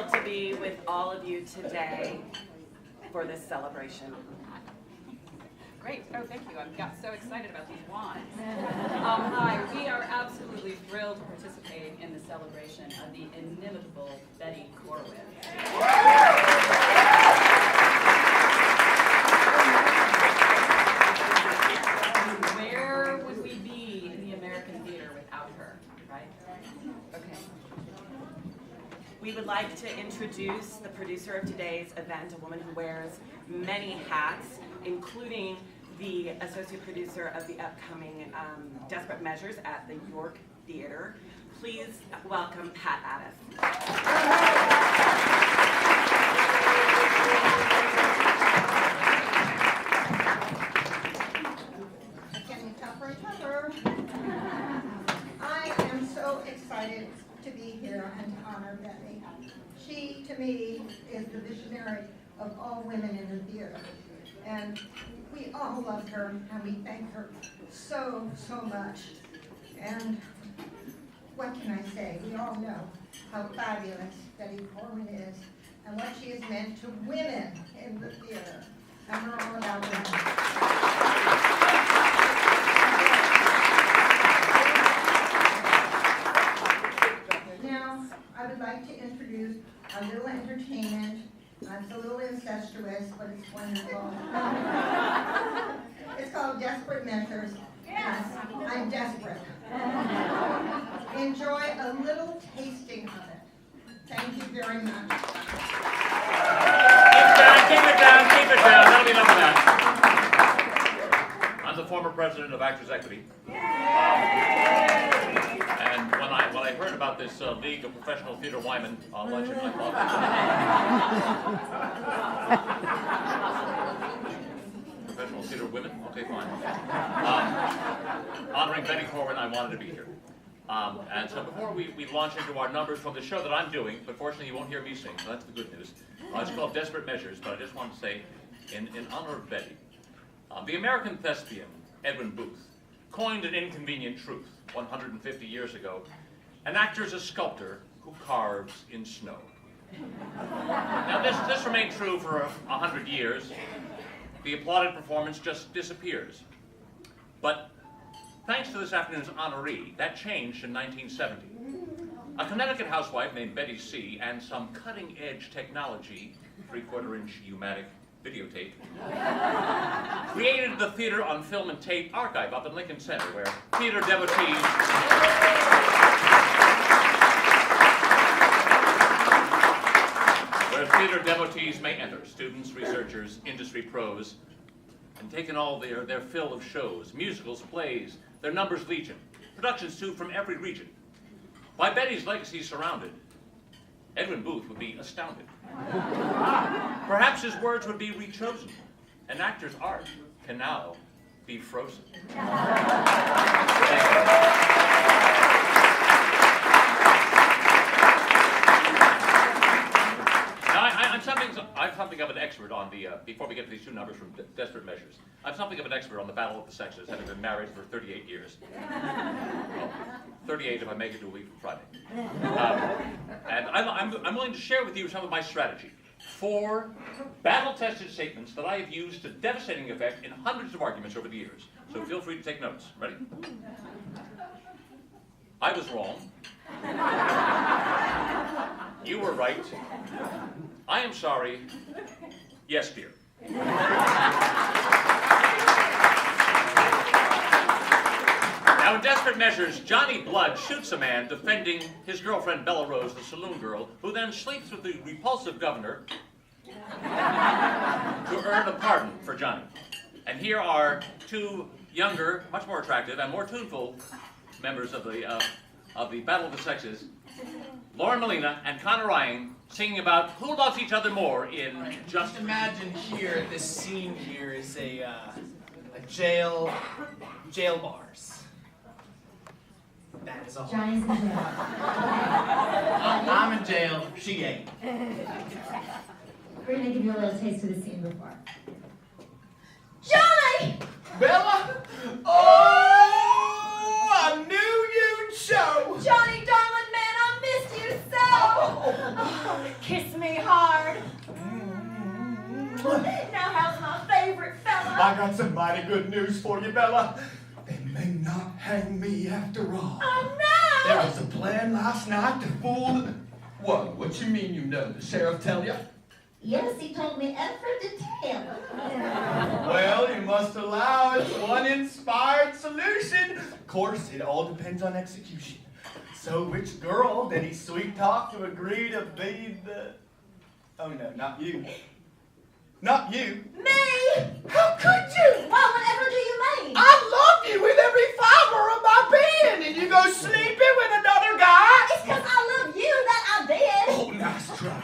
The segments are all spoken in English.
thrilled to be with all of you today for this celebration. Great. Oh, thank you. I got so excited about these wands. Hi, we are absolutely thrilled to participate in the celebration of the inimitable Betty Corwin. Where would we be in the American theater without her, right? Okay. We would like to introduce the producer of today's event, a woman who wears many hats, including the associate producer of the upcoming Desperate Measures at the York Theater. Please welcome Pat Addis. Getting tougher and tougher. I am so excited to be here and to honor Betty. She, to me, is the visionary of all women in the theater. And we all love her, and we thank her so, so much. And what can I say? We all know how fabulous Betty Corwin is and what she has meant to women in the theater. And we're all about women. Now, I would like to introduce a little entertainment. It's a little incestuous, but it's wonderful. It's called Desperate Measures. Yes, I'm desperate. Enjoy a little tasting of it. Thank you very much. Keep it down. That'll be enough of that. I'm the former president of Actors Equity. And when I heard about this League of Professional Theater Wymen luncheon, I thought, professional theater women? Okay, fine. Honoring Betty Corwin, I wanted to be here. And so before we launch into our numbers from the show that I'm doing, but fortunately you won't hear me sing, so that's the good news. It's called Desperate Measures, but I just want to say, in honor of Betty, the American thespian, Edwin Booth, coined an inconvenient truth 150 years ago. An actor's a sculptor who carves in snow. Now this remained true for 100 years. The applauded performance just disappears. But thanks to this afternoon's honoree, that changed in 1970. A Connecticut housewife named Betty C. and some cutting-edge technology, 3/4-inch U-matic videotape, created the Theater on Film and Tape archive up in Lincoln Center, where theater devotees may enter, students, researchers, industry pros, and take in all their fill of shows, musicals, plays, their numbers legion, productions too from every region. By Betty's legacy surrounded, Edwin Booth would be astounded. Perhaps his words would be rechosen. An actor's art can now be frozen. I'm something of an expert on the, before we get to these two numbers from Desperate Measures, I'm something of an expert on the battle of the sexes, having been married for 38 years. Well, 38 if I make it to a week from Friday. And I'm willing to share with you some of my strategy. 4 battle-tested statements that I have used to devastating effect in hundreds of arguments over the years. So feel free to take notes. Ready? I was wrong. You were right. I am sorry. Yes, dear. Now, in Desperate Measures, Johnny Blood shoots a man defending his girlfriend Bella Rose, the saloon girl, who then sleeps with the repulsive governor to earn a pardon for Johnny. And here are 2 younger, much more attractive, and more tuneful members of the Battle of the Sexes, Lauren Molina and Connor Ryan, singing about who loves each other more in Just imagine here, this scene here is a jail bars. That is all. Johnny's in jail. I'm in jail, she ain't. We're gonna give you a little taste of the scene before. Johnny! Bella? Oh, I knew you'd show. Johnny, darling man, I missed you so! kiss me hard. Now how's my favorite fella? I got some mighty good news for you, Bella. They may not hang me after all. Oh no! There was a plan last night to fool the... What you mean you know? The sheriff tell you? Yes, he told me every detail. Well, you must allow it's one inspired solution. Of course, it all depends on execution. So which girl did he sweet talk to agree to be the... Oh no, not you. Not you. Me? How could you? Well, whatever do you mean? I love you with every fiber of my being, and you go sleeping with another guy? It's because I love you that I did. Oh, nice try.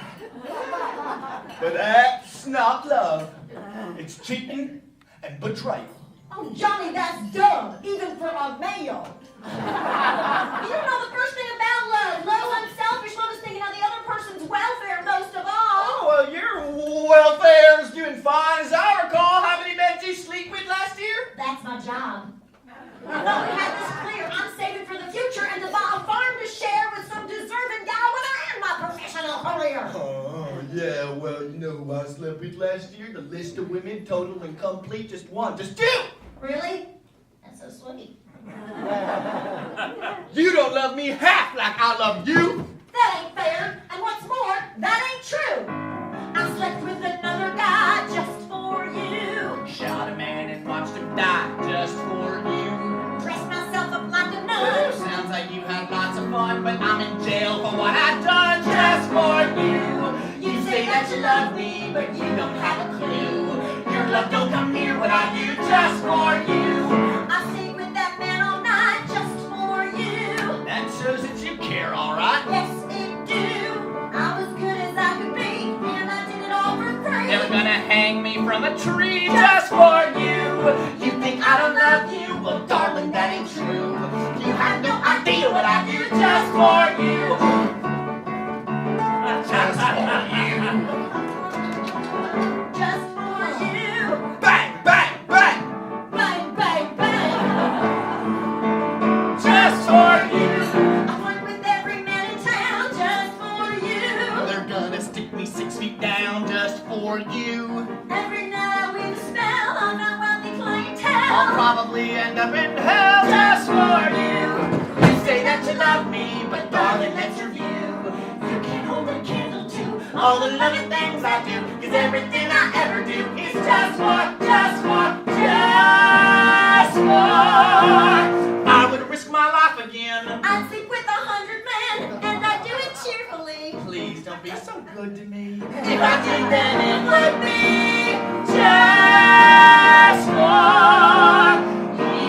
But that's not love. It's cheating and betrayal. Oh, Johnny, that's dumb, even for a male. You don't know the first thing about love. Love's unselfish. Love is thinking of the other person's welfare most of all. Oh, well, your welfare is doing fine. As I recall, how many men did you sleep with last year? That's my job. No, we had this clear. I'm saving for the future and to buy a farm to share with some deserving guy when I end my professional career. Oh, yeah, well, you know who I slept with last year? The list of women, total and complete, just one, just two! Really? That's so sweet. You don't love me half like I love you! That ain't fair. And what's more, that ain't true. I slept with another guy just for you. Shot a man and watched him die just for you. Dressed myself up like a Well, nun. sounds like you had lots of fun, but I'm in jail for what I've done just for you. You say that you love me, but you don't have a clue. Your love don't come near what I do just for you. I stayed with that man all night just for you. That shows that you care, all right? Yes, it do. I was good as I could be, and I did it all for free. They were gonna hang me from a tree just for you. You think I don't love you? Well, darling, that ain't true. You have no idea what I do just for you. Just for you. Just for you. Bang, bang, bang. Bang, bang, bang. Just for you. I flirt with every man in town just for you. They're gonna stick me 6 feet down just for you. Every night I weave a spell on our wealthy clientele. I'll probably end up in hell just for you. You say that you love me, but darling, that's your view. You can't hold a candle to all the loving things I do, 'cause everything I ever do is just for. I would risk my life again. I'd sleep with 100 men, and I'd do it cheerfully. Please don't be so good to me. If I did, then it would be Just for you.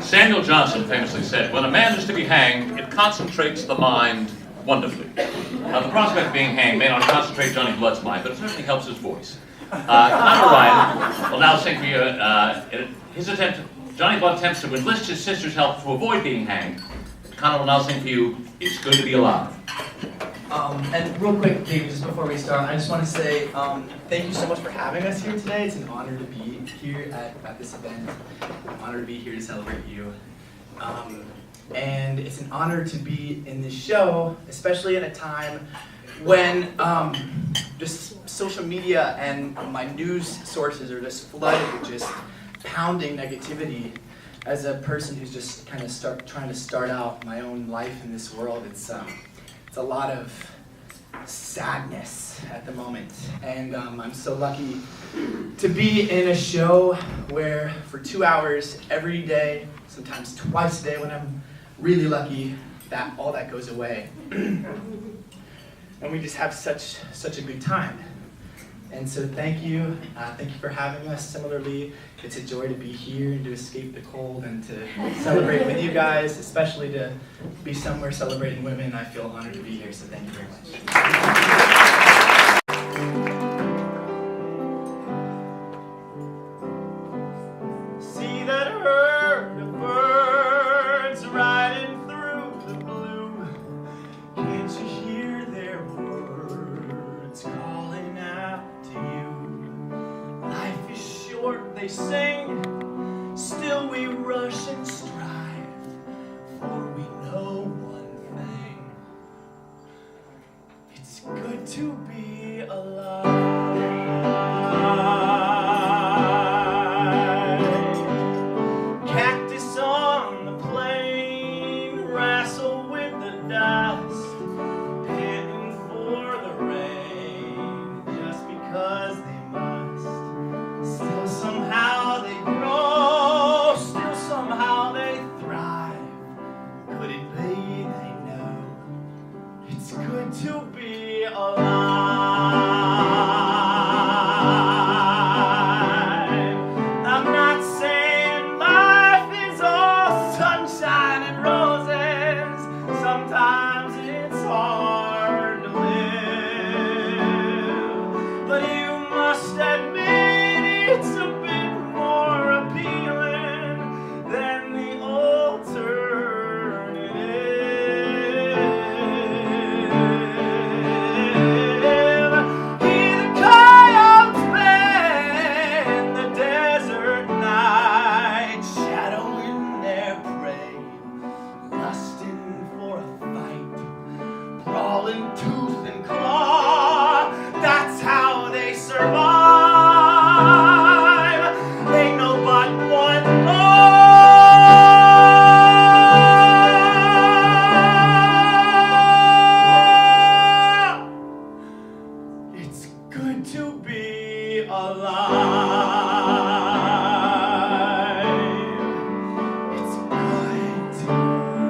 Samuel Johnson famously said, when a man is to be hanged, it concentrates the mind wonderfully. Now, the prospect of being hanged may not concentrate Johnny Blood's mind, but it certainly helps his voice. Connor Ryan will now sing for you his attempt. Johnny Blood attempts to enlist his sister's help to avoid being hanged. Connor will now sing for you, It's Good to Be Alive. And real quick, David, just before we start, I just want to say thank you so much for having us here today. It's an honor to be here at this event. An honor to be here to celebrate you. And it's an honor to be in this show, especially at a time when just social media and my news sources are just flooded with just pounding negativity. As a person who's just kind of trying to start out my own life in this world, it's a lot of sadness at the moment, and I'm so lucky to be in a show where for 2 hours every day, sometimes twice a day when I'm really lucky, that all that goes away, and we just have such a good time. And so thank you for having us. Similarly, it's a joy to be here and to escape the cold and to celebrate with you guys, especially to be somewhere celebrating women. I feel honored to be here, so thank you very much. See that herd of birds riding through the blue. Can't you hear their words calling out they sing, still we rush and strive, for we know one thing. It's good to be alive. Cactus on the plain wrestle with the dust, panting for the rain just because they must. Still somehow they grow, still somehow they thrive. Could it be they know it's good to be alive? I'm not saying life is all sunshine and roses. Sometimes it's hard to live, but you must admit it's a bit more appealing than the alternative. Hear the coyotes bay in the desert night, shadowing their prey, lusting for a fight, brawling tooth and claw. That's how they survive. They know but one law. It's good to be alive. It's good to be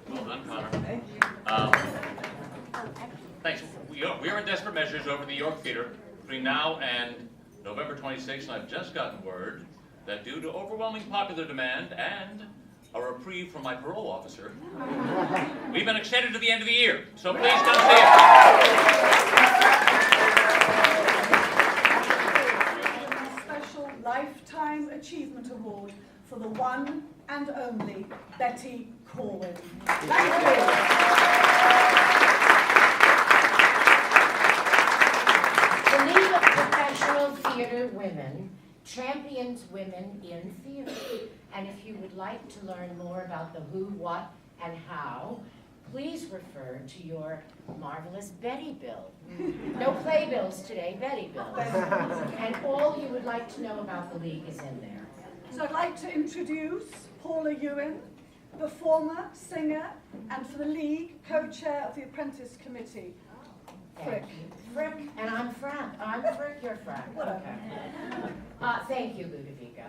Well done, Connor. Thank you. Thanks. We are in Desperate Measures over the York Theater between now and November 26th, and I've just gotten word that due to overwhelming popular demand and a reprieve from my parole officer, we've been extended to the end of the year. So please come see it. Special Lifetime Achievement Award for the one and only Betty Corwin. Thank you. The League of Professional Theater Women champions women in theater. And if you would like to learn more about the who, what, and how, please refer to your marvelous Betty Bill. No playbills today, Betty Bills. And all you would like to know about the League is in there. So I'd like to introduce Paula Ewan, performer, singer, and for the League, co-chair of the Apprentice Committee. Frick. Frick, and I'm Frank. I'm Frick, you're Frank. Okay. Thank you, Ludovica.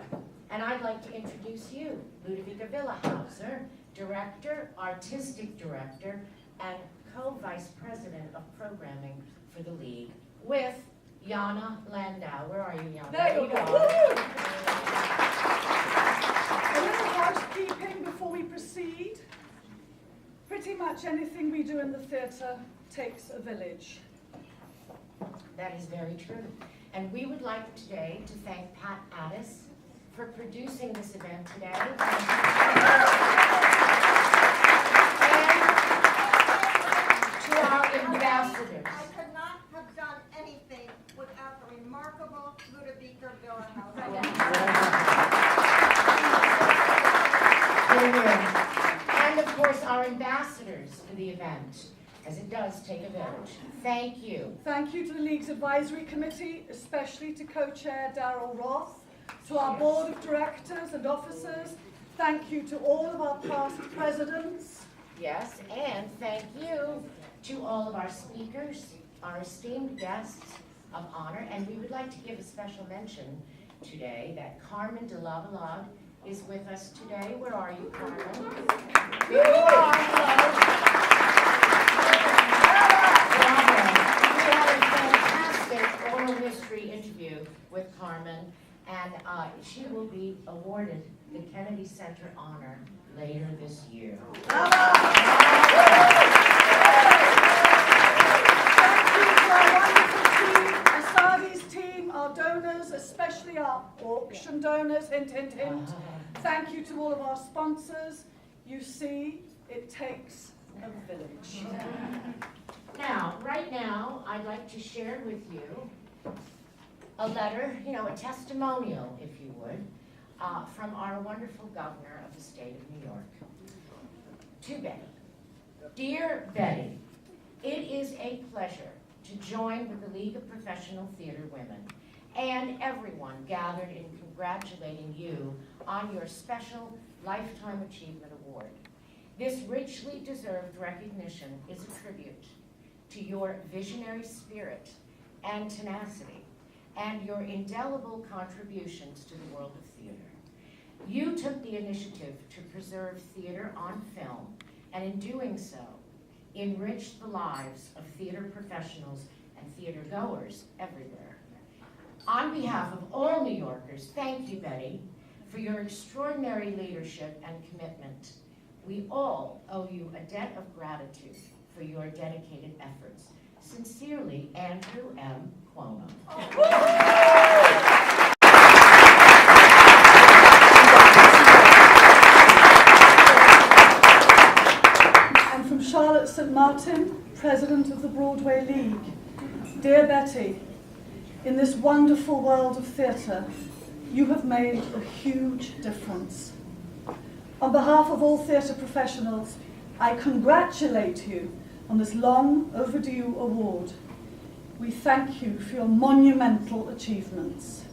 And I'd like to introduce you, Ludovica Villahauser, Director, Artistic Director, and Co-Vice President of Programming for the League, with Jana Landau. Where are you, Jana? There you go. A little housekeeping before we proceed. Pretty much anything we do in the theatre takes a village. That is very true. And we would like today to thank Pat Addis for producing this event today. And to our ambassadors. I could not have done anything without the remarkable Ludovica Villahauser. And of course, our ambassadors for the event, as it does take a village. Thank you. Thank you to the League's Advisory Committee, especially to co-chair Darryl Roth, to our board of directors and officers. Thank you to all of our past presidents. Yes, and thank you to all of our speakers, our esteemed guests of honor. And we would like to give a special mention today that Carmen de Lavalade is with us today. Where are you, Carmen? Here you are. Hello. We had a fantastic oral history interview with Carmen, and she will be awarded the Kennedy Center Honor later this year. Thank you to our wonderful team, Asavi's team, our donors, especially our auction donors, hint, hint, hint. Thank you to all of our sponsors. You see, it takes a village. Now, right now, I'd like to share with you a letter, a testimonial, if you would, from our wonderful governor of the state of New York. To Betty. Dear Betty, it is a pleasure to join with the League of Professional Theater Women and everyone gathered in congratulating you on your special Lifetime Achievement Award. This richly deserved recognition is a tribute to your visionary spirit and tenacity and your indelible contributions to the world of theater. You took the initiative to preserve theater on film, and in doing so, enriched the lives of theater professionals and theater goers everywhere. On behalf of all New Yorkers, thank you, Betty, for your extraordinary leadership and commitment. We all owe you a debt of gratitude for your dedicated efforts. Sincerely, Andrew M. Cuomo. And from Charlotte St. Martin, President of the Broadway League. Dear Betty, in this wonderful world of theatre, you have made a huge difference. On behalf of all theatre professionals, I congratulate you on this long overdue award. We thank you for your monumental achievements.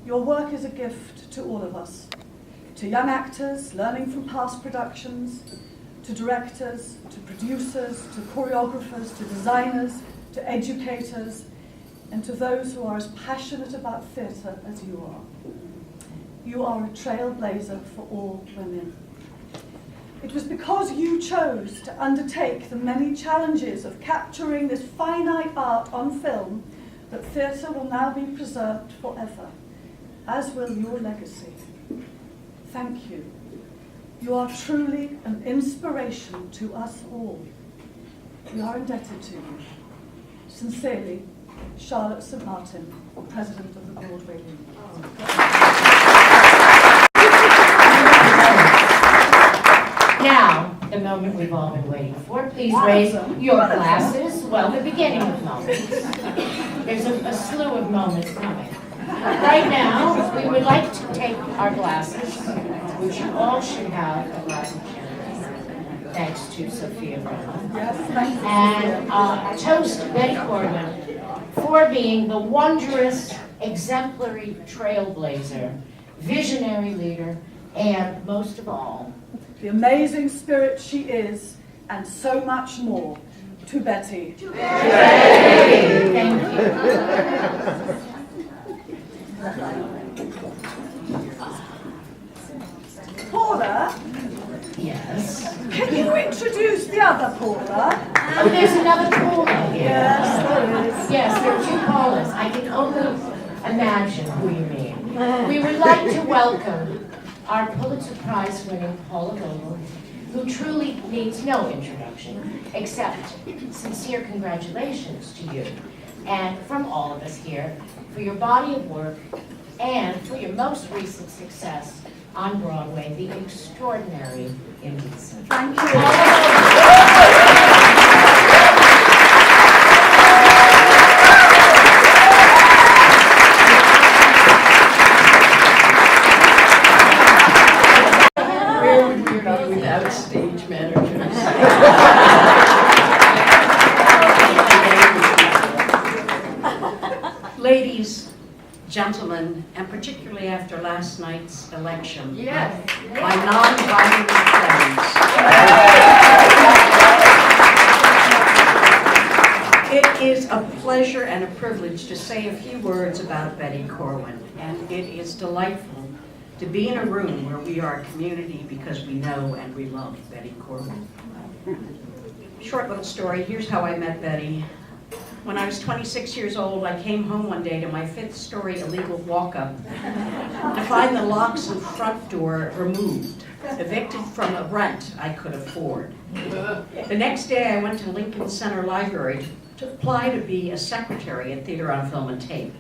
Your work is a gift to all of us, to young actors learning from past productions, to directors, to producers, to choreographers, to designers, to educators, and to those who are as passionate about theatre as you are. You are a trailblazer for all women. It was because you chose to undertake the many challenges of capturing this finite art on film that theatre will now be preserved forever, as will your legacy. Thank you. You are truly an inspiration to us all. We are indebted to you. Sincerely, Charlotte St. Martin, President of the Broadway League. Now, the moment we've all been waiting for. Please raise your glasses. Well, the beginning of moments. There's a slew of moments coming. Right now, we would like to take our glasses, which you all should have a glass of champagne, thanks to Sophia Brown, and toast Betty Corwin for being the wondrous, exemplary trailblazer, visionary leader, and most of all, the amazing spirit she is, and so much more. To Betty. To Betty. Thank you. Paula? Yes? Can you introduce the other Paula? Oh, there's another Paula here. Yes, there is. Yes, there are two Paulas. I can only imagine who you mean. We would like to welcome our Pulitzer Prize winning Paula Vogel, who truly needs no introduction, except sincere congratulations to you and from all of us here for your body of work and for your most recent success on Broadway, The Extraordinary Indecent. Thank you. Where would we be without stage managers? Ladies, gentlemen, and particularly after last night's election, my non-violent friends. It is a pleasure and a privilege to say a few words about Betty Corwin, and it is delightful to be in a room where we are a community because we know and we love Betty Corwin. Short little story, here's how I met Betty. When I was 26 years old, I came home one day to my 5th-story illegal walk-up to find the locks and front door removed, evicted from a rent I could afford. The next day, I went to Lincoln Center Library to apply to be a secretary at Theater on Film and Tape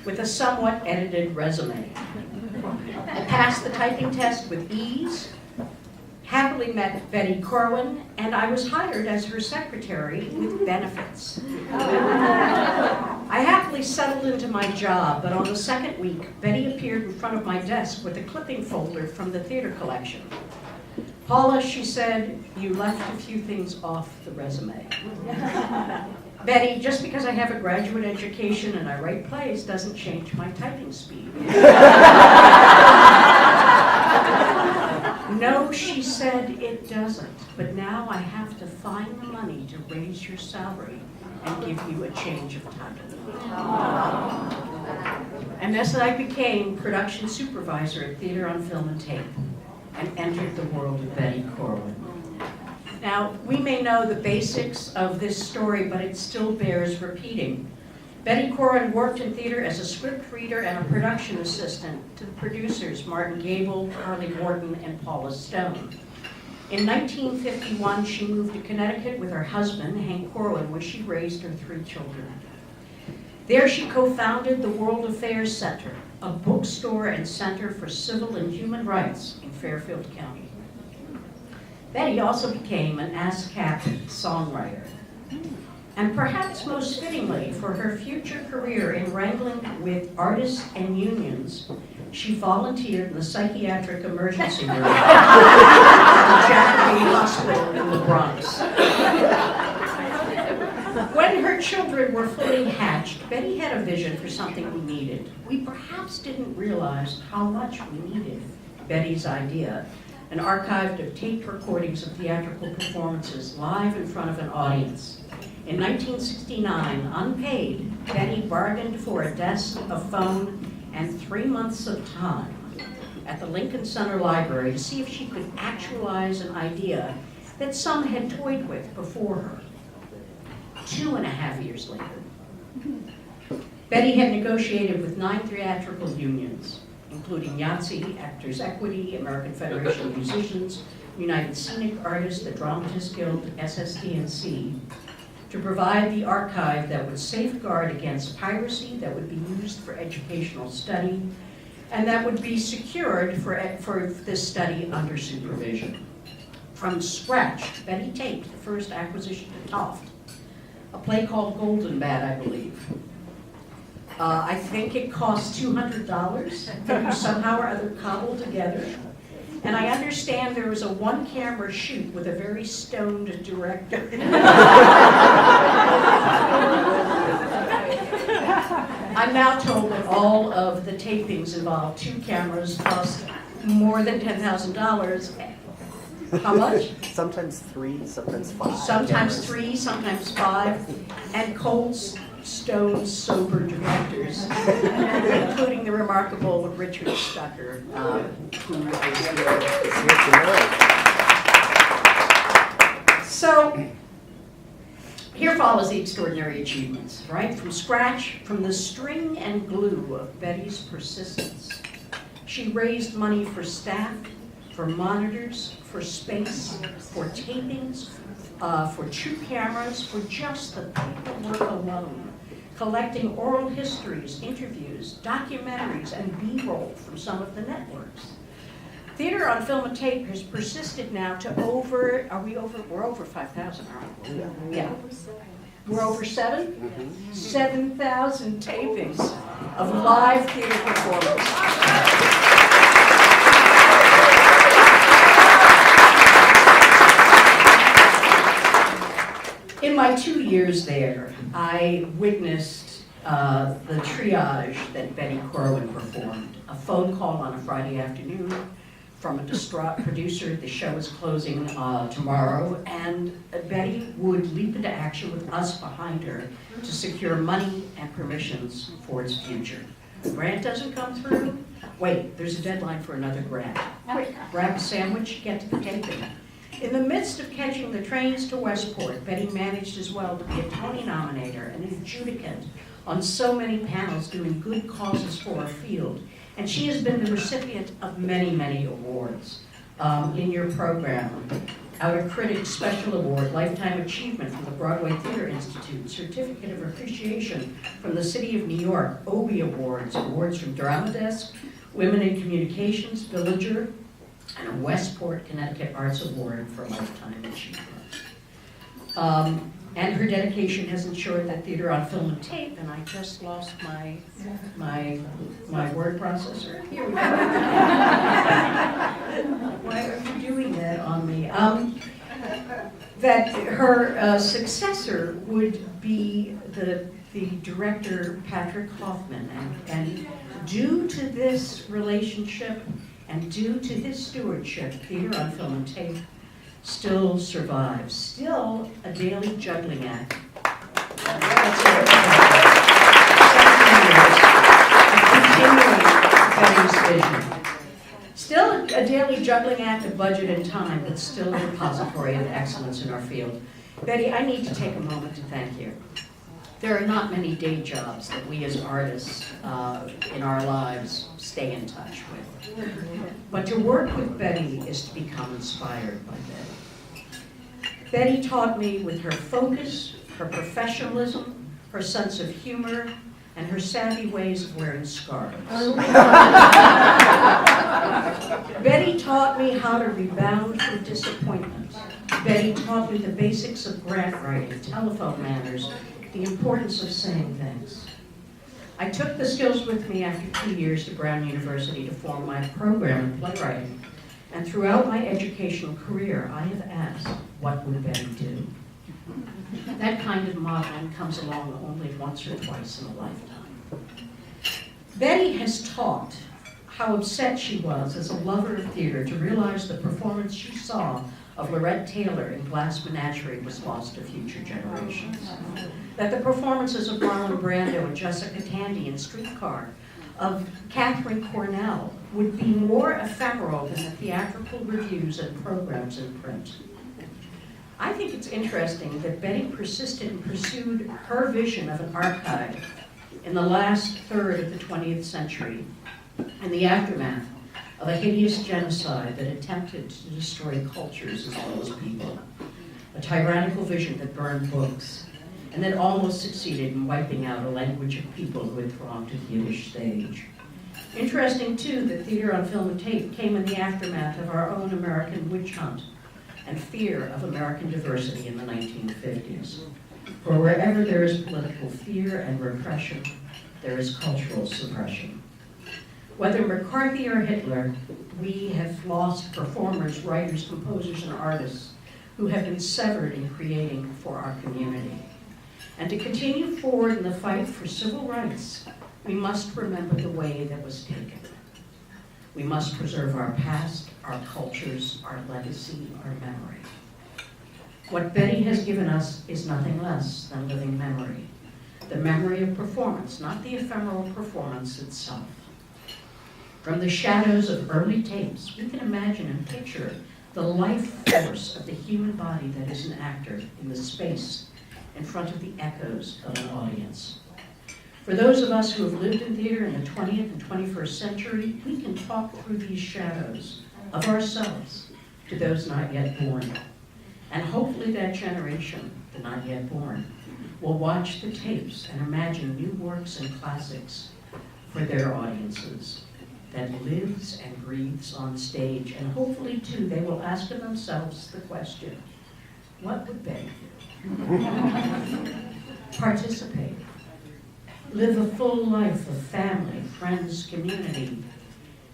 with a somewhat edited resume. I passed the typing test with ease, happily met Betty Corwin, and I was hired as her secretary with benefits. I happily settled into my job, but on the second week, Betty appeared in front of my desk with a clipping folder from the theater collection. "Paula," she said, "you left a few things off the resume." "Betty, just because I have a graduate education and I write plays doesn't change my typing speed." "No," she said, "it doesn't. But now I have to find the money to raise your salary and give you a change of title." And thus I became production supervisor at Theater on Film and Tape and entered the world of Betty Corwin. Now, we may know the basics of this story, but it still bears repeating. Betty Corwin worked in theater as a script reader and a production assistant to the producers Martin Gable, Carly Morton, and Paula Stone. In 1951, she moved to Connecticut with her husband, Hank Corwin, where she raised her 3 children. There she co-founded the World Affairs Center, a bookstore and center for civil and human rights in Fairfield County. Betty also became an ASCAP songwriter. And perhaps most fittingly for her future career in wrangling with artists and unions, she volunteered in the psychiatric emergency room at Jack Hospital in the Bronx. When her children were fully hatched, Betty had a vision for something we needed. We perhaps didn't realize how much we needed Betty's idea, an archive of taped recordings of theatrical performances live in front of an audience. In 1969, unpaid, Betty bargained for a desk, a phone, and 3 months of time at the Lincoln Center Library to see if she could actualize an idea that some had toyed with before her. 2.5 years later, Betty had negotiated with 9 theatrical unions, including YATSE, Actors Equity, American Federation of Musicians, United Scenic Artists, the Dramatists Guild, SSD&C, to provide the archive that would safeguard against piracy, that would be used for educational study, and that would be secured for this study under supervision. From scratch, Betty taped the first acquisition to Toft, a play called Golden Bat, I believe. I think it cost $200 that you somehow or other cobbled together. And I understand there was a 1-camera shoot with a very stoned director. I'm now told that all of the tapings involved 2 cameras, cost more than $10,000. How much? Sometimes 3, sometimes 5. Sometimes 3, sometimes 5, and cold, stone, sober directors, including the remarkable Richard Stucker, who is here. So, here follows the extraordinary achievements, right? From scratch, from the string and glue of Betty's persistence, she raised money for staff, for monitors, for space, for tapings, for 2 cameras, for just the paperwork alone, collecting oral histories, interviews, documentaries, and B-roll from some of the networks. Theater on Film and Tape has persisted now to we're over 5,000, aren't we? Yeah. We're over 7? Mm-hmm. 7,000 tapings of live theater performance. In my 2 years there, I witnessed the triage that Betty Corwin performed. A phone call on a Friday afternoon from a distraught producer. The show is closing tomorrow, and Betty would leap into action with us behind her to secure money and permissions for its future. The grant doesn't come through. Wait, there's a deadline for another grant. Quick, grab a sandwich, get to the taping. In the midst of catching the trains to Westport, Betty managed as well to be a Tony nominator and an adjudicant on so many panels doing good causes for our field. And she has been the recipient of many, many awards in your program. Outer Critics Special Award, Lifetime Achievement from the Broadway Theater Institute, Certificate of Appreciation from the City of New York, Obie Awards, awards from Drama Desk, Women in Communications, Villager, and a Westport, Connecticut Arts Award for Lifetime Achievement. And her dedication has ensured that theater on film and tape, and I just lost my word processor. Here we go. Why are you doing that on me? That her successor would be the director Patrick Hoffman, and due to this relationship and due to his stewardship, theater on film and tape still survives, still a daily juggling act. Continuing Betty's vision. Still a daily juggling act of budget and time, but still a repository of excellence in our field. Betty, I need to take a moment to thank you. There are not many day jobs that we as artists in our lives stay in touch with. But to work with Betty is to become inspired by Betty. Betty taught me with her focus, her professionalism, her sense of humor, and her savvy ways of wearing scarves. Betty taught me how to rebound from disappointment. Betty taught me the basics of grant writing, telephone manners, the importance of saying thanks. I took the skills with me after 2 years to Brown University to form my program in playwriting. And throughout my educational career, I have asked, what would Betty do? That kind of modeling comes along only once or twice in a lifetime. Betty has taught how upset she was as a lover of theater to realize the performance she saw of Lorette Taylor in Glass Menagerie was lost to future generations. That the performances of Marlon Brando and Jessica Tandy in Streetcar, of Catherine Cornell, would be more ephemeral than the theatrical reviews and programs in print. I think it's interesting that Betty persisted and pursued her vision of an archive in the last third of the 20th century, in the aftermath of a hideous genocide that attempted to destroy cultures as well as people. A tyrannical vision that burned books, and that almost succeeded in wiping out a language of people who had thronged to the Yiddish stage. Interesting, too, that theater on film and tape came in the aftermath of our own American witch hunt and fear of American diversity in the 1950s. For wherever there is political fear and repression, there is cultural suppression. Whether McCarthy or Hitler, we have lost performers, writers, composers, and artists who have been severed in creating for our community. And to continue forward in the fight for civil rights, we must remember the way that was taken. We must preserve our past, our cultures, our legacy, our memory. What Betty has given us is nothing less than living memory. The memory of performance, not the ephemeral performance itself. From the shadows of early tapes, we can imagine and picture the life force of the human body that is an actor in the space in front of the echoes of an audience. For those of us who have lived in theater in the 20th and 21st century, we can talk through these shadows of ourselves to those not yet born. And hopefully that generation, the not yet born, will watch the tapes and imagine new works and classics for their audiences that lives and breathes on stage. And hopefully, too, they will ask of themselves the question, what would Betty do? Participate. Live a full life of family, friends, community.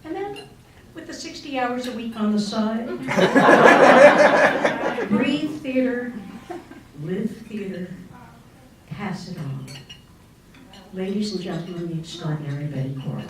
And then, with the 60 hours a week on the side, breathe theater, live theater, pass it on. Ladies and gentlemen, the extraordinary Betty Corwin.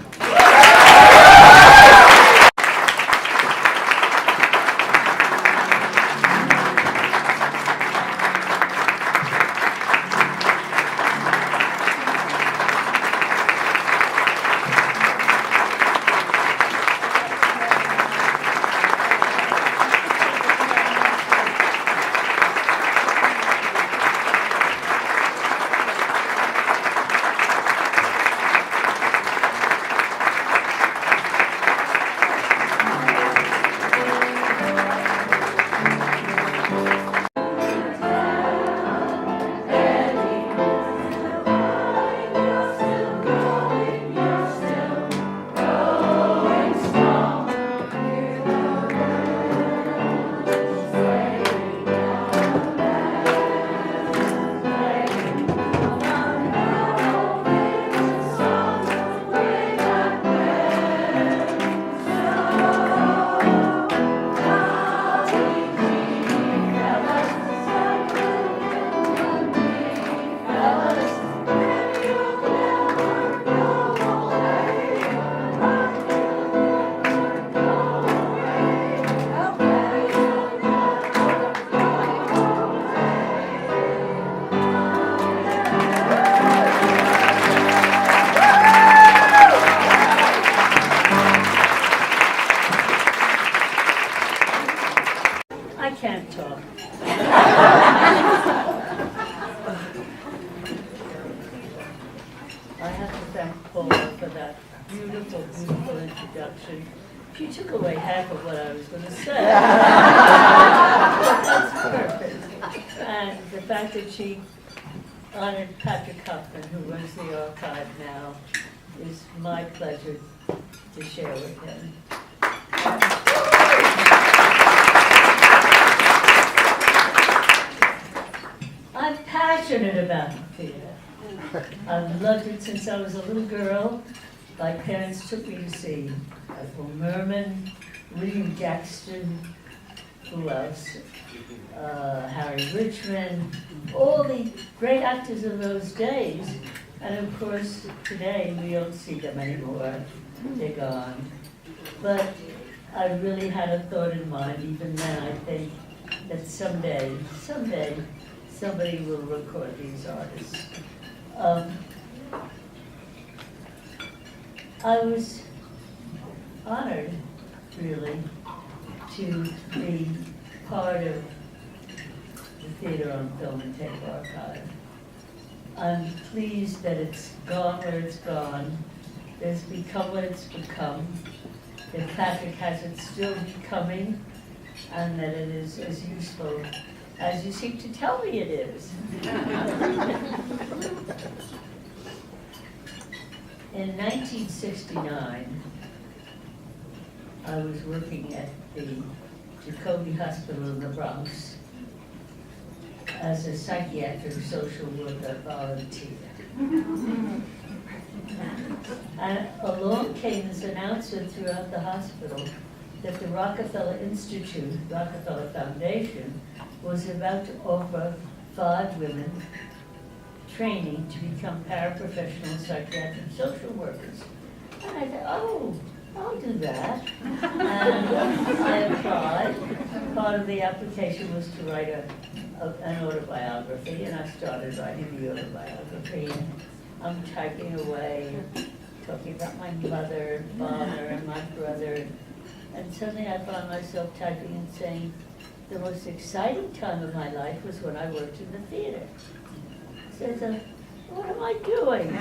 beautiful introduction. She took away half of what I was going to say. That's perfect. And the fact that she honored Patrick Huffman, who runs the archive now, is my pleasure to share with him. I'm passionate about the theater. I've loved it since I was a little girl. My parents took me to see Ethel Merman, William Jackson, who else? Harry Richmond, all the great actors of those days. And of course, today we don't see them anymore. They're gone. But I really had a thought in mind, even then, I think, that someday, somebody will record these artists. I was honored, really, to be part of the Theater on Film and Tape Archive. I'm pleased that it's gone where it's gone, that it's become what it's become, that Patrick has it still becoming, and that it is as useful as you seem to tell me it is. In 1969, I was working at the Jacobi Hospital in the Bronx as a psychiatric social worker volunteer. And along came this announcement throughout the hospital that the Rockefeller Institute, Rockefeller Foundation, was about to offer 5 women training to become paraprofessional psychiatric social workers. And I thought, oh, I'll do that. And I applied. Part of the application was to write an autobiography, and I started writing the autobiography. And I'm typing away, talking about my mother and father and my brother. And suddenly I found myself typing and saying, the most exciting time of my life was when I worked in the theater. So I thought, what am I doing?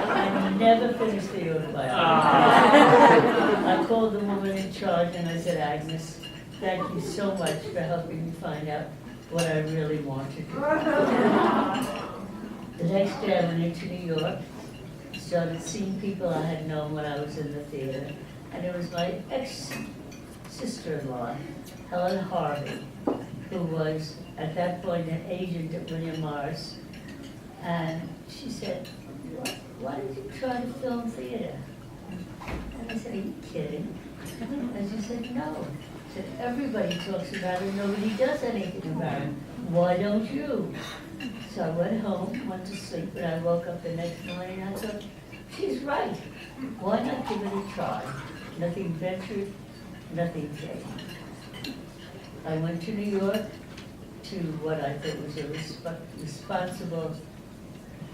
I never finished the autobiography. I called the woman in charge and I said, Agnes, thank you so much for helping me find out what I really want to do. The next day I went into New York, started seeing people I had known when I was in the theater, and it was my ex-sister-in-law, Helen Harvey, who was at that point an agent at William Morris, and she said, why did you try to film theater? And I said, are you kidding? And she said, no. She said, everybody talks about it, nobody does anything about it. Why don't you? So I went home, went to sleep, and I woke up the next morning and I thought, she's right. Why not give it a try? Nothing ventured, nothing gained. I went to New York to what I thought was a responsible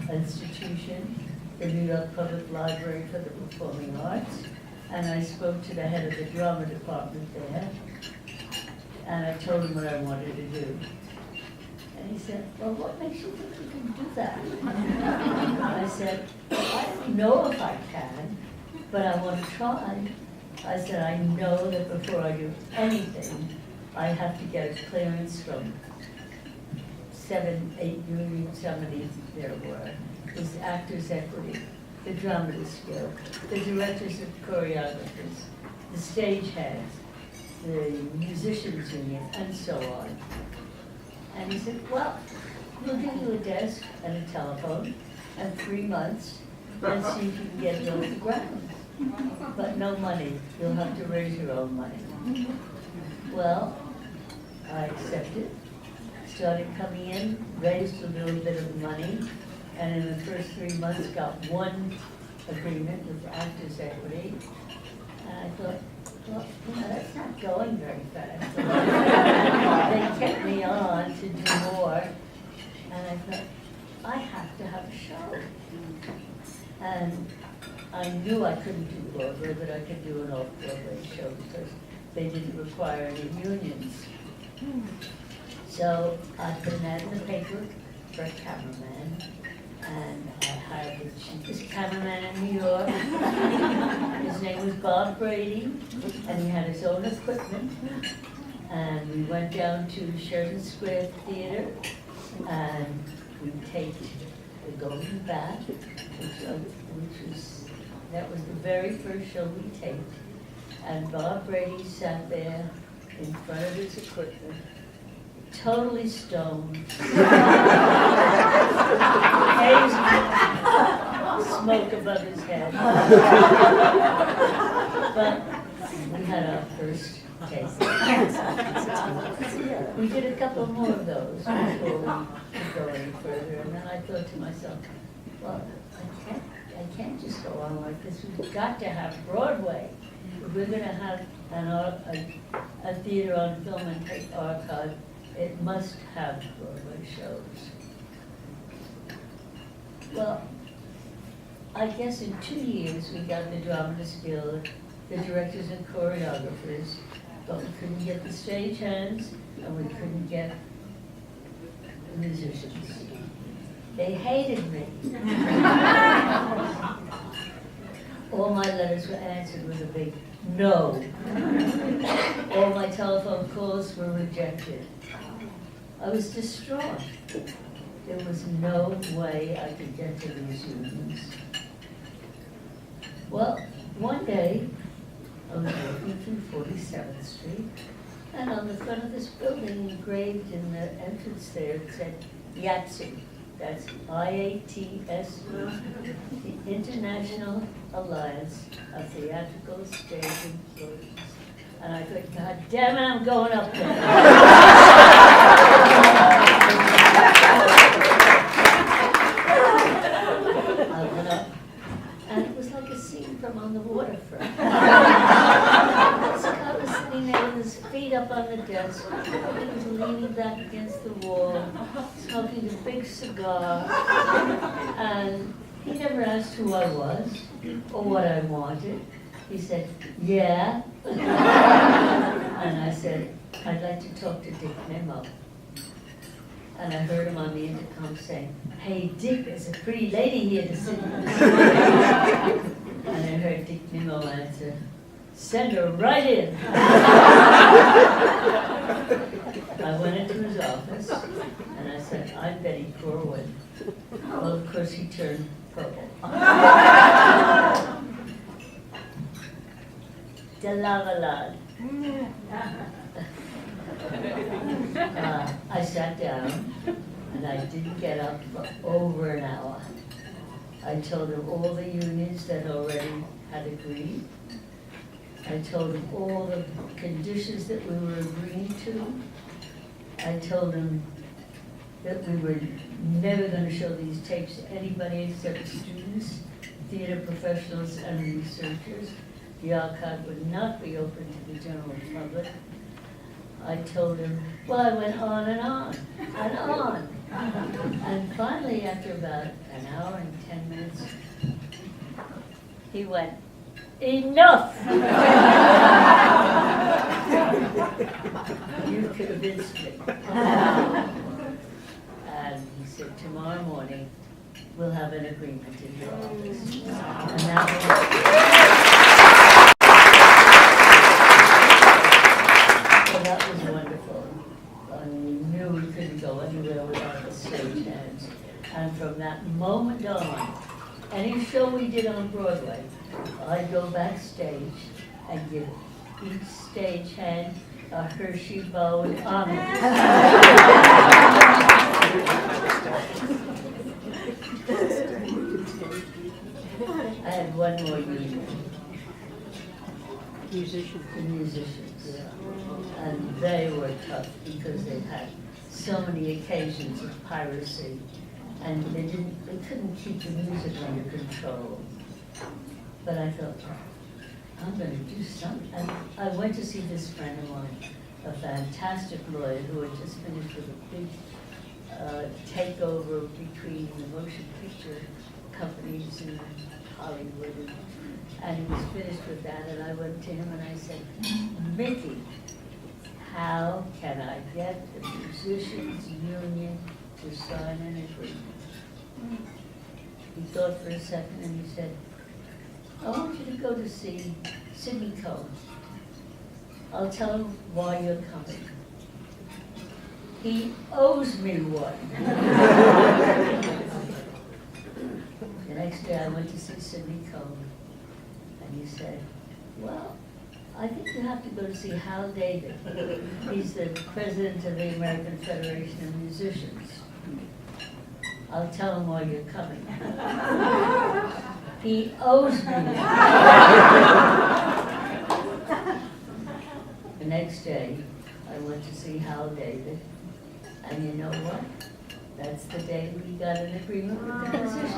institution, the New York Public Library for the Performing Arts, and I spoke to the head of the drama department there, and I told him what I wanted to do. And he said, well, what makes you think you can do that? I said, I don't know if I can, but I want to try. I said, I know that before I do anything, I have to get a clearance from 7, 8 unions, how many there were. There's Actors Equity, the Dramatists Guild, the directors and choreographers, the stagehands, the musicians union, and so on. And he said, well, we'll give you a desk and a telephone and 3 months and see if you can get it off the ground. But no money. You'll have to raise your own money. Well, I accepted, started coming in, raised a little bit of money, and in the first 3 months got 1 agreement with Actors Equity. And I thought, well, that's not going very fast. They kept me on to do more, and I thought, I have to have a show. And I knew I couldn't do Broadway, but I could do an off-Broadway show because they didn't require any unions. So I put an ad in the paper for a cameraman, and I hired the cheapest cameraman in New York. His name was Bob Brady, and he had his own equipment. And we went down to Sheridan Square Theater, and we taped The Golden Bat, that was the very first show we taped. And Bob Brady sat there in front of his equipment, totally stoned, haze, smoke above his head. But we had our first tape. We did a couple more of those before we could go any further, and then I thought to myself, well, I can't just go on like this. We've got to have Broadway. If we're going to have a theater on film and tape archive, it must have Broadway shows. Well, I guess in 2 years we got the Dramatists Guild, the directors and choreographers, but we couldn't get the stagehands and we couldn't get the musicians. They hated me. All my letters were answered with a big no. All my telephone calls were rejected. I was distraught. There was no way I could get to these unions. Well, one day, I was walking through 47th Street, and on the front of this building, engraved in the entrance there, it said IATSE. That's IATS, the International Alliance of Theatrical Stage Employees. And I thought, God damn it, I'm going up there. I went up, and it was like a scene from On the Waterfront. This guy was sitting there with his feet up on the desk. He was leaning back against the wall, smoking a big cigar, and he never asked who I was or what I wanted. He said, yeah. And I said, I'd like to talk to Dick Nemo. And I heard him on the intercom saying, hey, Dick, there's a pretty lady here to sit in the seat. And I heard Dick Nemo answer, send her right in. I went into his office, and I said, I'm Betty Corwin. Well, of course, he turned purple. Delavalad. I sat down, and I didn't get up for over an hour. I told him all the unions that already had agreed. I told him all the conditions that we were agreeing to. I told him that we were never going to show these tapes to anybody except students, theater professionals, and researchers. The archive would not be open to the general public. I told him, well, I went on and on and on. And finally, after about an hour and 10 minutes, he went, enough! You convinced me. And he said, tomorrow morning, we'll have an agreement in your office. And that was wonderful. And we knew we couldn't go anywhere without the stagehands. And from that moment on, any show we did on Broadway, I'd go backstage and give each stagehand a Hershey bow with almonds. I had one more union. Musicians. The musicians. And they were tough because they had so many occasions of piracy, and they couldn't keep the music under control. But I thought, I'm going to do something. And I went to see this friend of mine, a fantastic lawyer who had just finished with a big takeover between the motion picture companies in Hollywood. And he was finished with that, and I went to him and I said, Mickey, how can I get the musicians union to sign an agreement? He thought for a second and he said, I want you to go to see Sidney Cohen. I'll tell him why you're coming. He owes me one. The next day I went to see Sidney Cohen, and he said, well, I think you have to go to see Hal David. He's the president of the American Federation of Musicians. I'll tell him why you're coming. He owes me one. The next day, I went to see Hal David, and you know what? That's the day we got an agreement with the musicians.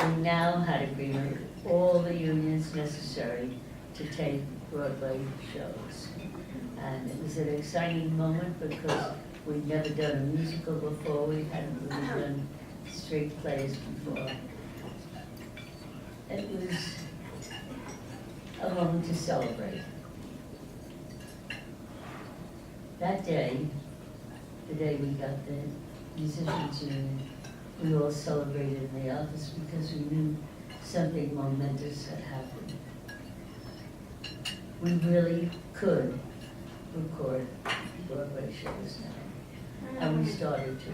We now had agreement with all the unions necessary to take Broadway shows. And it was an exciting moment because we'd never done a musical before, we hadn't really done straight plays before. It was a moment to celebrate. That day, the day we got the musicians union, we all celebrated in the office because we knew something momentous had happened. We really could record Broadway shows now. And we started to.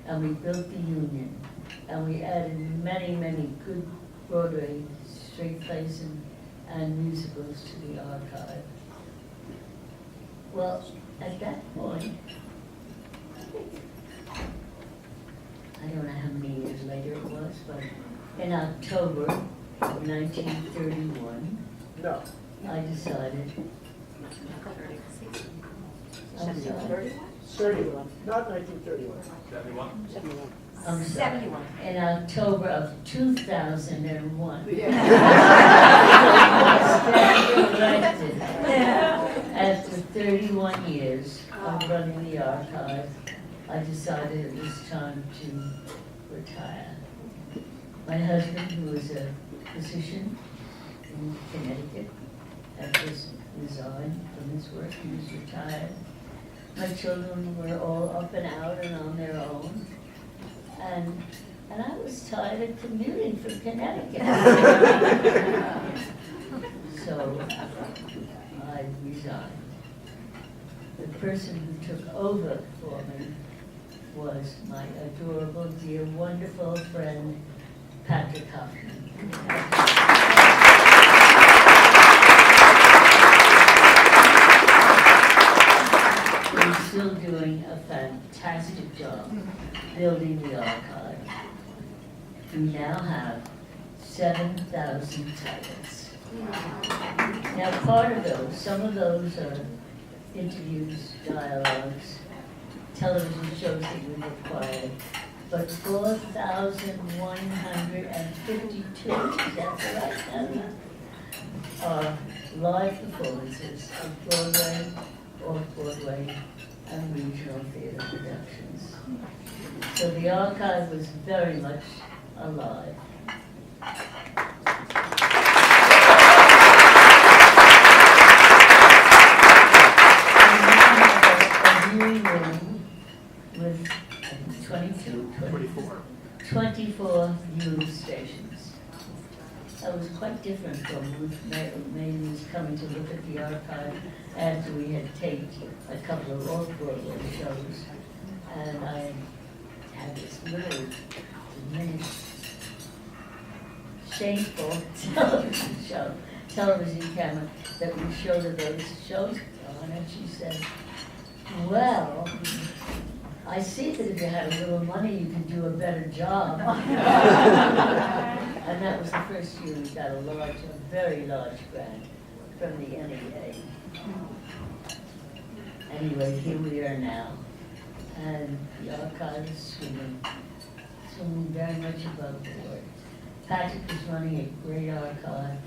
And we built the union. And we added many, many good Broadway straight plays and musicals to the archive. Well, at that point, I don't know how many years later it was, but in October of 1931, No. I decided. I'm sorry. 31, not 1931. 71? I'm sorry. In October of 2001. Elected. After 31 years of running the archive, I decided it was time to retire. My husband, who was a physician in Connecticut, had just resigned from his work. He was retired. My children were all up and out and on their own. And I was tired of commuting from Connecticut. So I resigned. The person who took over for me was my adorable, dear, wonderful friend, Patrick Hoffman. He's still doing a fantastic job building the archive. We now have 7,000 titles. Now part of those, some of those are interviews, dialogues, television shows that we acquired, but 4,152, is that the right number? Are live performances of Broadway, off-Broadway, and regional theater productions. So the archive was very much alive. A viewing room with 24 viewing stations. That was quite different from Ruth May's coming to look at the archive after we had taped a couple of off-Broadway shows. And I had this little diminished, shameful television camera that we showed her those shows on, and she said, well, I see that if you had a little money, you could do a better job. And that was the first year we got a very large grant from the NEA. Anyway, here we are now. And the archive is swimming very much above board. Patrick is running a great archive.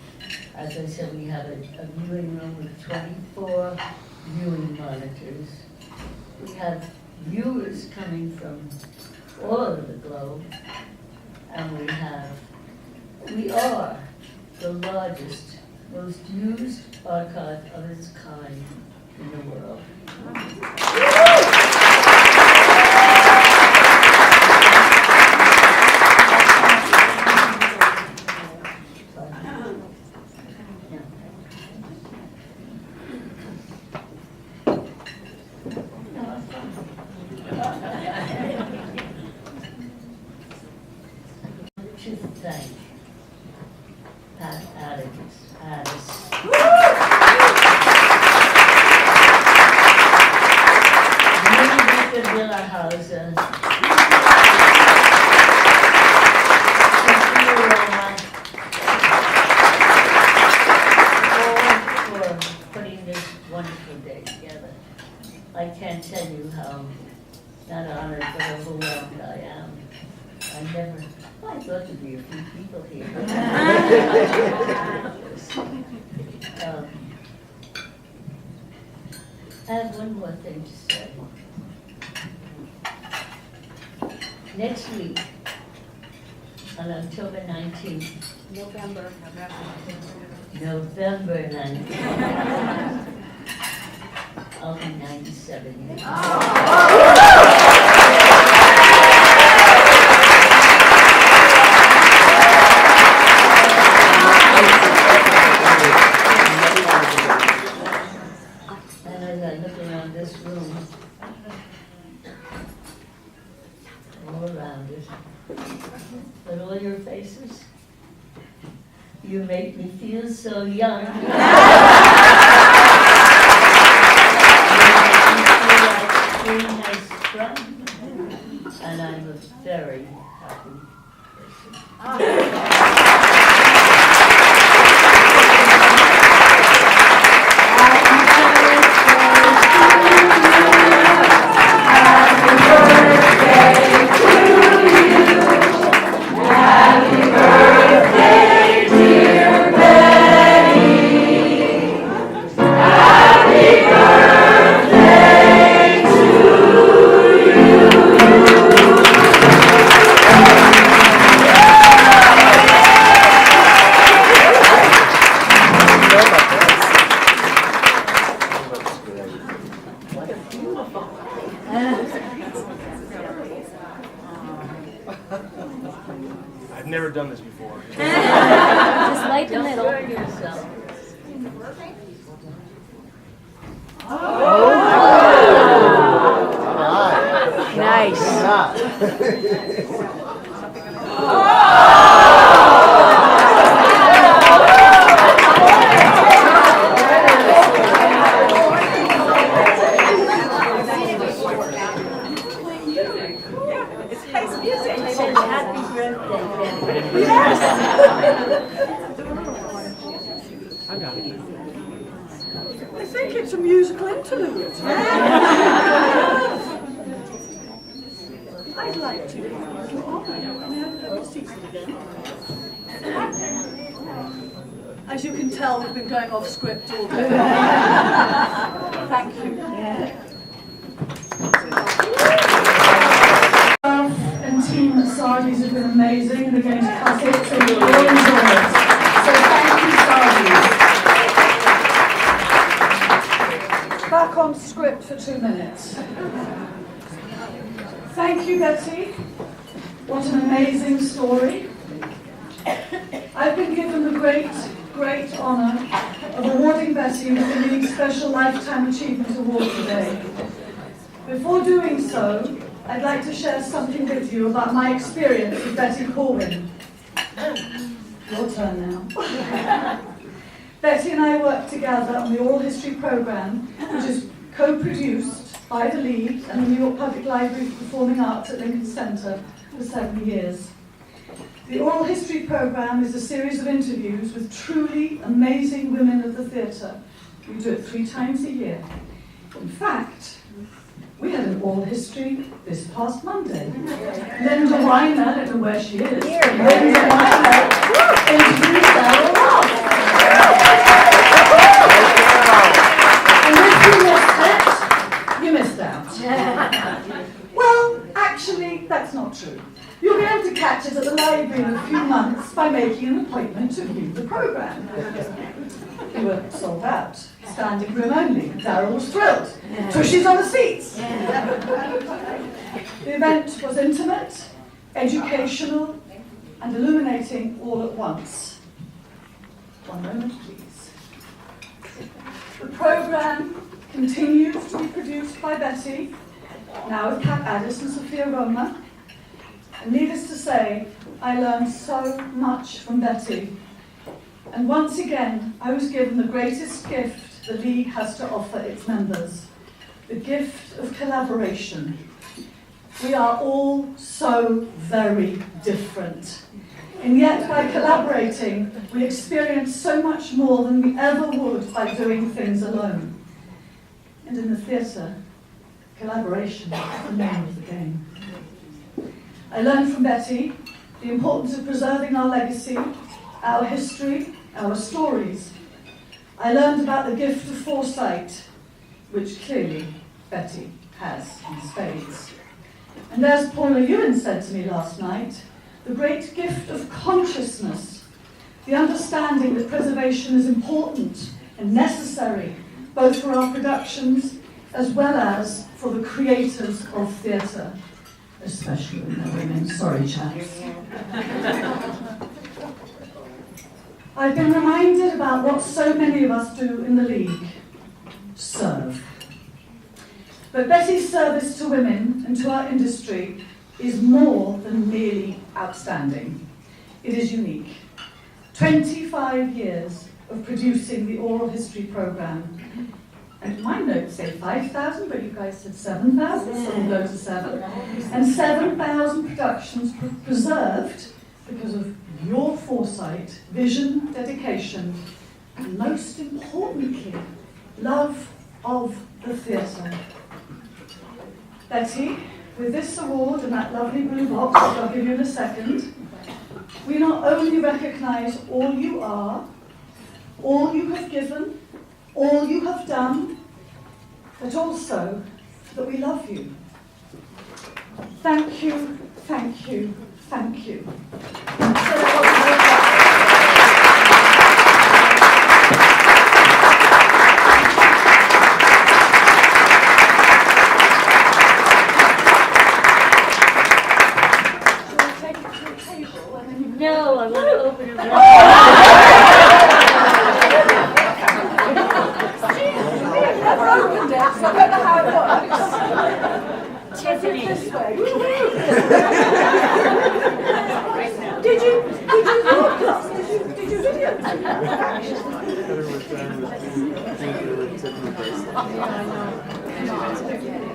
As I said, we have a viewing room with 24 viewing monitors. We have viewers coming from all over the globe. And we are the largest, most used archive of its kind in the world. To thank Pat Addis. Liebe Willerhausen. For putting this wonderful day together. I can't tell you how not honored but overwhelmed I am. I thought there'd be a few people here. I have one more thing to say. Next week, on October 19th, November 19th, I'll be 97 years old. But all your faces, you make me feel so young. You make me feel like spring has sprung, and I'm a very happy person. I've never done this before. Just light the middle. Yourself. I got it. I think it's a musical interlude. I'd like to. May I have a seat again? As you can tell, we've been going off script all day. Thank you. And team at Sardi's have been amazing. They're going to cut it, so you'll all enjoy it. So thank you, Sardi's. Back on script for 2 minutes. Thank you, Betty. What an amazing story. I've been given the great honour of awarding Betty with the League's Special Lifetime Achievement Award today. Before doing so, I'd like to share something with you about my experience with Betty Corwin. Your turn now. Betty and I worked together on the Oral History Programme, which is co-produced by the League and the New York Public Library for Performing Arts at Lincoln Center for 7 years. The Oral History Programme is a series of interviews with truly amazing women of the theatre. We do it 3 times a year. In fact, we had an oral history this past Monday. Linda Weiner, I don't know where she is. Linda Weiner interviewed Sarah Ross. And if you missed it, you missed out. Well, actually, that's not not true. You'll be able to catch us at the library in a few months by making an appointment to view the programme. We were sold out, standing room only. Darryl was thrilled. Tushies on the seats. The event was intimate, educational, and illuminating all at once. One moment, please. The programme continues to be produced by Betty, now with Kat Addis and Sophia Roma. And needless to say, I learned so much from Betty. And once again, I was given the greatest gift the League has to offer its members, the gift of collaboration. We are all so very different. And yet, by collaborating, we experience so much more than we ever would by doing things alone. And in the theatre, collaboration is the name of the game. I learned from Betty the importance of preserving our legacy, our history, our stories. I learned about the gift of foresight, which clearly Betty has in spades. And as Paula Ewan said to me last night, the great gift of consciousness, the understanding that preservation is important and necessary, both for our productions as well as for the creators of theatre, especially when they're women. Sorry, chaps. I've been reminded about what so many of us do in the League: serve. But Betty's service to women and to our industry is more than merely outstanding. It is unique. 25 years of producing the oral history programme. And my notes say 5,000, but you guys said 7,000, so we'll go to 7. And 7,000 productions preserved because of your foresight, vision, dedication, and most importantly, love of the theatre. Betty, with this award and that lovely blue box, which I'll give you in a second, we not only recognise all you are, all you have given, all you have done, but also that we love you. Thank you, thank you, thank you. No, I want to open it. Never opened it, so I don't know how it works. Tiffany. This way. Did you look us? Did you video?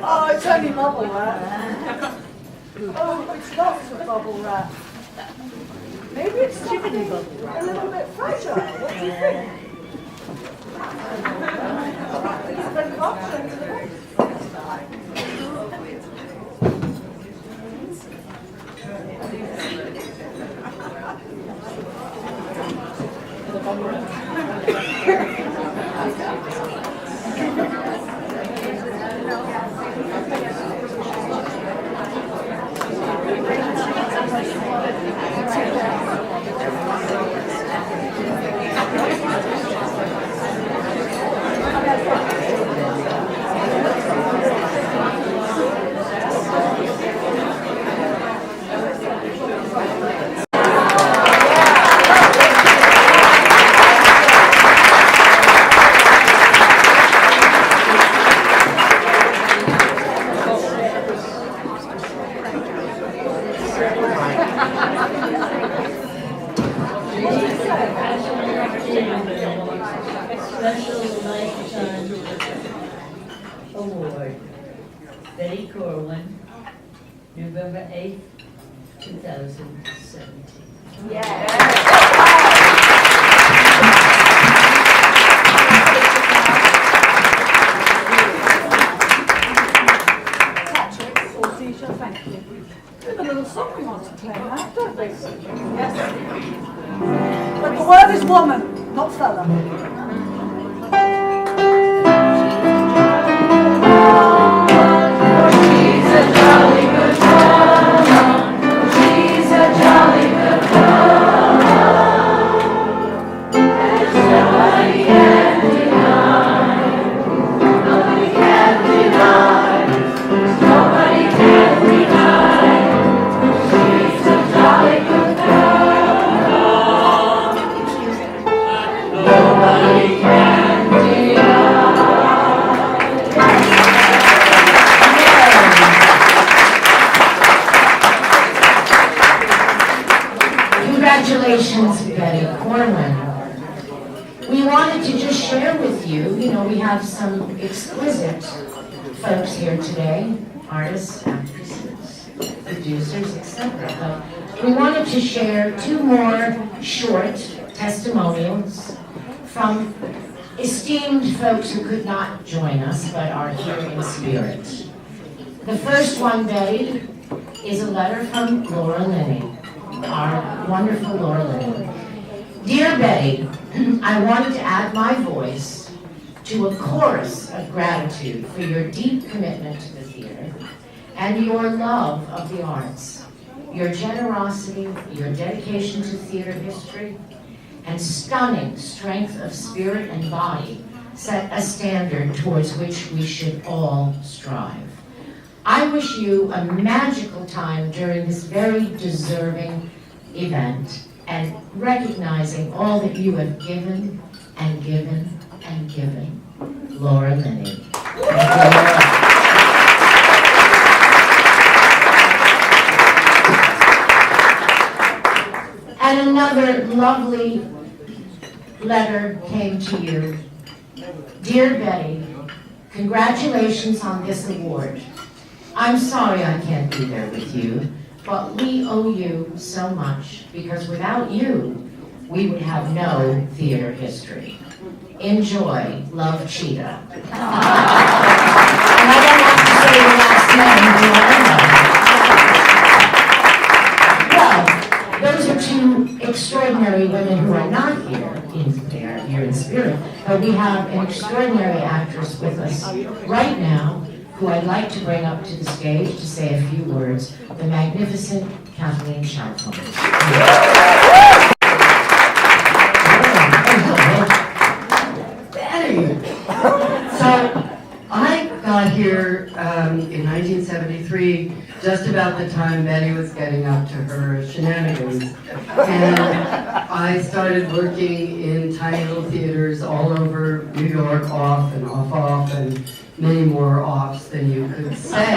Oh, it's only bubble wrap. Oh, it's lots of bubble wrap. Maybe it's something a little bit fragile. What do you think? It's been option to the right. Special Lifetime Award, Betty Corwin, November 8th, 2017. Patrick or Deja, thank you. We have a little song we want to play now, don't we? Yes. But the word is woman, not fella. She's a jolly good woman. Congratulations, Betty Corwin. We wanted to just share with you, we have some exquisite folks here today, artists, actresses, producers, etc. But we wanted to share 2 more short testimonials from esteemed folks who could not join us but are here in spirit. The first one, Betty, is a letter from Laura Linney, our wonderful Laura Linney. Dear Betty, I wanted to add my voice to a chorus of gratitude for your deep commitment to the theater and your love of the arts, your generosity, your dedication to theater history, and stunning strength of spirit and body set a standard towards which we should all strive. I wish you a magical time during this very deserving event and recognizing all that you have given and given and given. Laura Linney. And another lovely letter came to you. Dear Betty, congratulations on this award. I'm sorry I can't be there with you, but we owe you so much because without you, we would have no theater history. Enjoy, love, Cheetah. And I don't have to say the last name, do I? Well, those are 2 extraordinary women who are not here. They are here in spirit, but we have an extraordinary actress with us right now who I'd like to bring up to the stage to say a few words, the magnificent Kathleen Sharpton. Betty! So, I got here in 1973, just about the time Betty was getting up to her shenanigans. And I started working in tiny little theaters all over New York, off and off, and many more offs than you could say.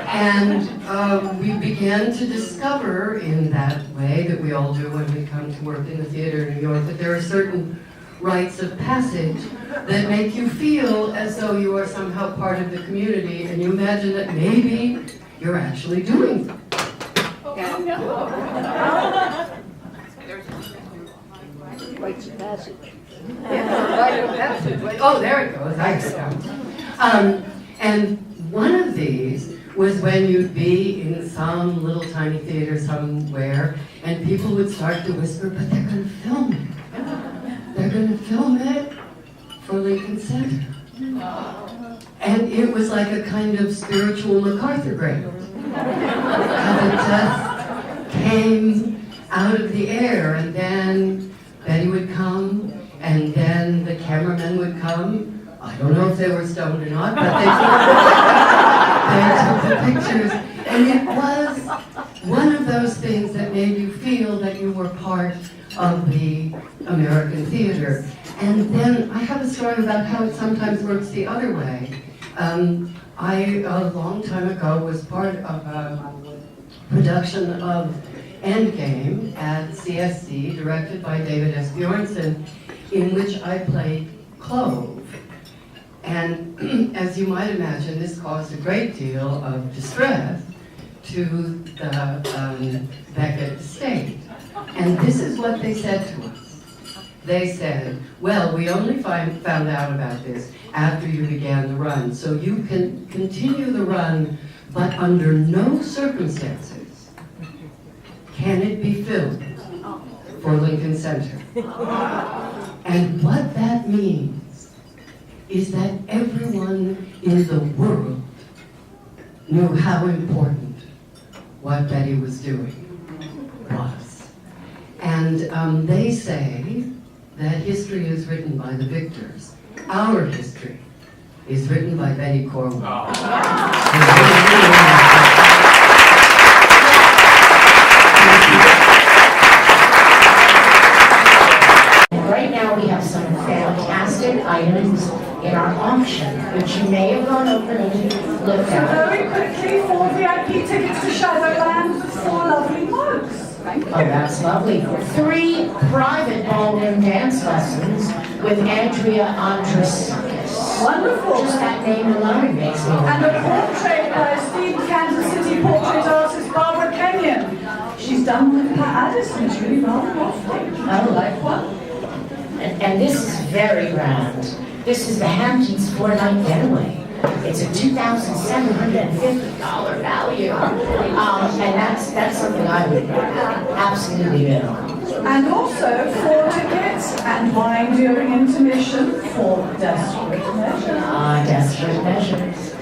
And we began to discover in that way that we all do when we come to work in the theater in New York that there are certain rites of passage that make you feel as though you are somehow part of the community and you imagine that maybe you're actually doing them. Rites of passage. Oh, there it goes. I know. And one of these was when you'd be in some little tiny theater somewhere, and people would start to whisper, "But they're going to film it. They're going to film it for Lincoln Center." And it was like a kind of spiritual MacArthur grave. And it just came out of the air, and then Betty would come, and then the cameramen would come. I don't know if they were stoned or not, but they took the pictures. And it was one of those things that made you feel that you were part of the American theater. And then I have a story about how it sometimes works the other way. I, a long time ago, was part of a production of Endgame at CSC, directed by David S. Bjornson, in which I played Clove. And as you might imagine, this caused a great deal of distress to the Beckett estate. And this is what they said to us. They said, "Well, we only found out about this after you began the run, so you can continue the run, but under no circumstances can it be filmed for Lincoln Center." And what that means is that everyone in the world knew how important what Betty was doing was. And they say that history is written by the victors. Our history is written by Betty Corwin. Right now we have some fantastic items in our auction, which you may have gone over and look So at. very quickly, 4 VIP tickets to Shadowland with 4 lovely mugs. Oh, that's lovely. 3 private ballroom dance lessons with Andrea Andrusakis. Wonderful. Just that name alone makes me And a happy. portrait by esteemed Kansas City portrait artist Barbara Kenyon. She's done with Pat Addison. It's really rather lovely. I like one. And this is very grand. This is the Hamptons 4-night getaway. It's a $2,750 value. And that's something I would absolutely bid on. And also 4 tickets and wine during intermission for Desperate Measures. Ah, Desperate Measures.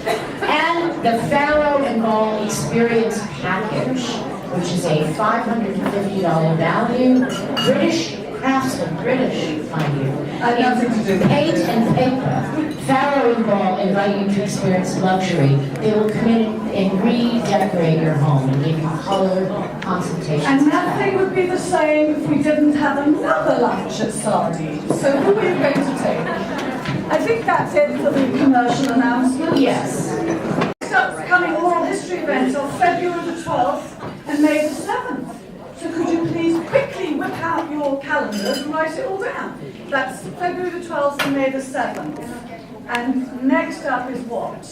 And the Pharaoh and Ball Experience Package, which is a $550 value. British craftsman, British, mind you. Nothing to do with paint and paper. Pharaoh and Ball invite you to experience luxury. They will come in and redecorate your home and give you color consultations. And nothing would be the same if we didn't have another lunch at Sardines. So who are you going to take? I think that's it for the commercial announcement. Yes. Next upcoming oral history events are February the 12th and May the 7th. So could you please quickly whip out your calendars and write it all down? That's February the 12th and May the 7th. And next up is what?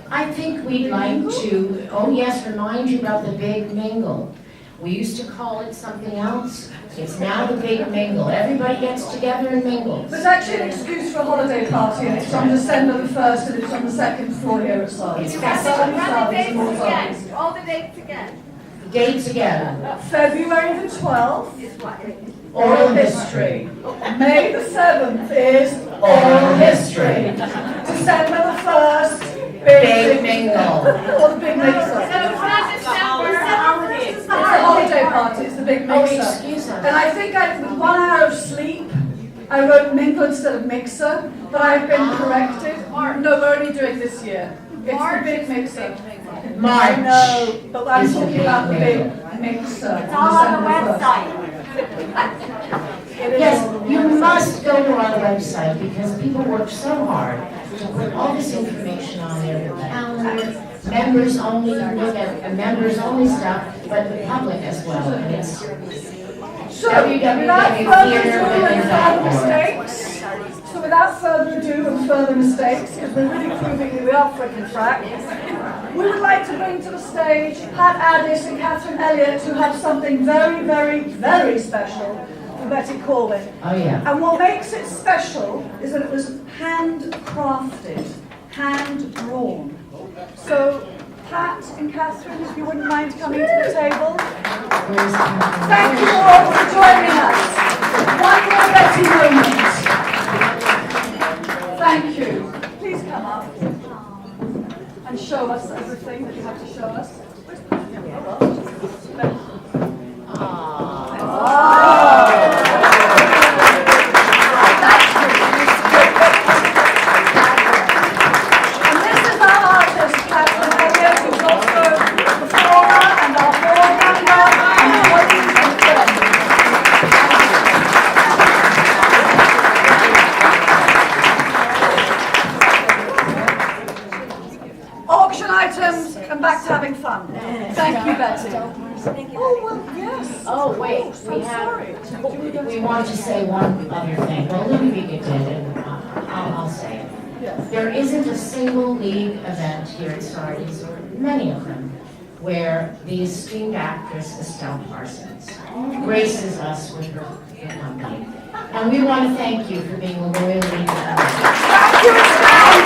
I think we'd like to, oh yes, remind you about the Big Mingle. We used to call it something else. It's now the Big Mingle. Everybody gets together and mingles. There's actually an excuse for a holiday party, and it's on December the 1st, and it's on the 2nd floor here at Sardines. It's fascinating. All the dates again. Dates again. February the 12th Is what? Oral history. May the 7th is Oral history. December the 1st, Big Mingle. Or the Big Mixer. It's a holiday party, it's the Big Oh, Mixer. excuse us. And I think with 1 hour of sleep, I wrote mingle instead of mixer, but I've been corrected. No, we're only doing this year. It's the Big Mixer. March. I know, but I'm is the talking Big about the Mingle. Big Mixer. It's all on the website. Yes, you must go to our website because people work so hard to put all this information on there, the calendar, members only, you can look at members only stuff, but the public as well. And it's So without further ado and further mistakes, because we're really proving that we are frickin' frack, we would like to bring to the stage Pat Addis and Catherine Elliott, who have something very, very, very special for Betty Corwin. Oh yeah. And what makes it special is that it was handcrafted, hand-drawn. So Pat and Catherine, if you wouldn't mind coming to the table. Thank you all for joining us. One more Betty moment. Thank you. Please come up and show us everything that you have to show us. And this is our artist, Catherine Elliott, who's also the performer and our hall member and colleague and friend. Auction items and back to having fun. Thank you, Betty. Oh, well, yes. Oh, wait, I'm sorry. we want to say one other thing. Well, Ludwig did, and I'll say it. Yes. There isn't a single league event here at Sardines, or many of them, where the esteemed actress Estelle Parsons graces us with her company. And we want to thank you for being a loyal league. Thank you, Estelle.